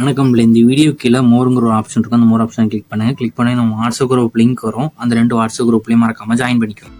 வணக்கம். இந்த வீடியோ கீழே மோருங்கிற ஒரு ஆப்ஷன் இருக்கும். அந்த மோர் ஆப்ஷன் கிளிக் பண்ணுங்கள். கிளிக் பண்ணி நம்ம வாட்ஸ்அப் குரூப் லிங்க் வரும். அந்த 2 வாட்ஸ்அப் குரூப்லேயும் மறக்காமல் ஜாயின் பண்ணிக்கோங்க.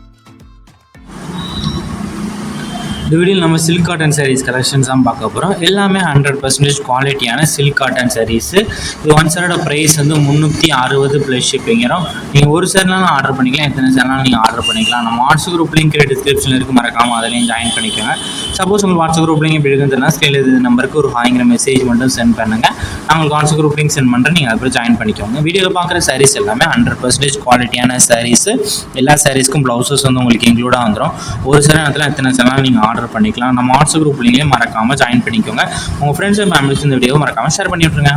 இந்த வீடியோவில் நம்ம சில்க் காட்டன் சாரீஸ் கலெக்ஷன்ஸ் தான் பார்க்க போகிறோம். எல்லாமே 100% குவாலிட்டியான சில்க் காட்டன் சாரீஸு. இது ஒன் சாரோட ப்ரைஸ் வந்து 360 ப்ளஸ் ஷிப்பிங்கிறோம். நீங்கள் ஒரு சாரினாலும் ஆர்டர் பண்ணிக்கலாம், எத்தனை சாரினாலும் நீங்கள் ஆர்டர் பண்ணிக்கலாம். நம்ம வாட்ஸ்அப் குரூப் லிங்க் டிஸ்கிரிப்ஷனில் இருக்குது, மறக்காமல் அதிலையும் ஜாயின் பண்ணிக்கோங்க. சப்போஸ் உங்களுக்கு வாட்ஸ்அப் குரூப் லிங்க் எப்படி இருக்குன்னு ஸ்கேல் இது நம்பருக்கு ஒரு ஹாய்ங்கிற மெசேஜ் மட்டும் சென்ட் பண்ணுங்கள். நான் உங்களுக்கு வாட்ஸ்அப் குரூப் லிங்க் சென்ட் பண்ணுறேன், நீங்கள் அப்புறம் ஜாயின் பண்ணிக்கோங்க. வீடியோவில் பார்க்குற சாரீஸ் எல்லாமே 100% குவாலிட்டியான சாரீஸு. எல்லா சாரீஸ்க்கும் ப்ளவுசஸ் வந்து உங்களுக்கு இன்க்ளூடாக வந்துடும். ஒரு சில நேரத்தில் எத்தனை சாரினாலும் நீங்கள் ஆர்டர் பண்ணிக்கலாம். நம்ம வாட்ஸ்அப் குரூப் லிங்க்லேயே மறக்காமல் ஜாயின் பண்ணிக்கோங்க. உங்கள் ஃப்ரெண்ட்ஸ் அண்ட் ஃபேமிலிஸ் இந்த வீடியோவை மறக்காமல் ஷேர் பண்ணி விட்ருங்க.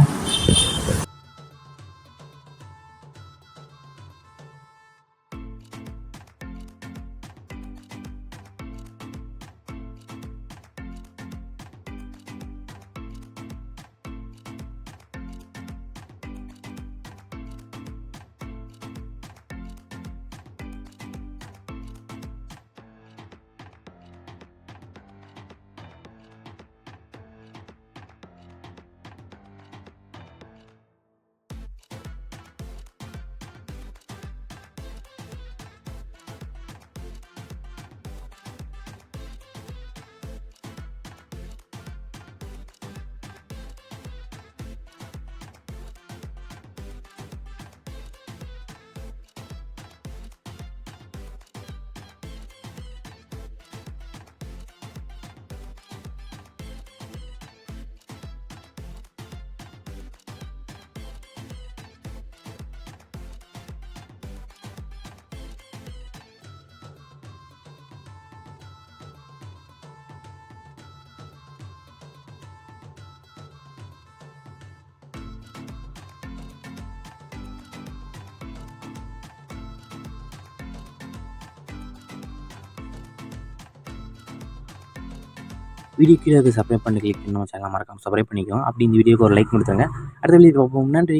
வீடியோ கீழே சப்ஸ்கிரைப் பண்ணி கிளிக் பண்ணி நம்ம சேனலை மறக்காமல் சப்ஸ்கிரைப் பண்ணிக்கோங்க. அப்படி இந்த வீடியோக்கு ஒரு லைக் கொடுத்துருங்க. அடுத்த வீடியோ பார்ப்போம். நன்றி.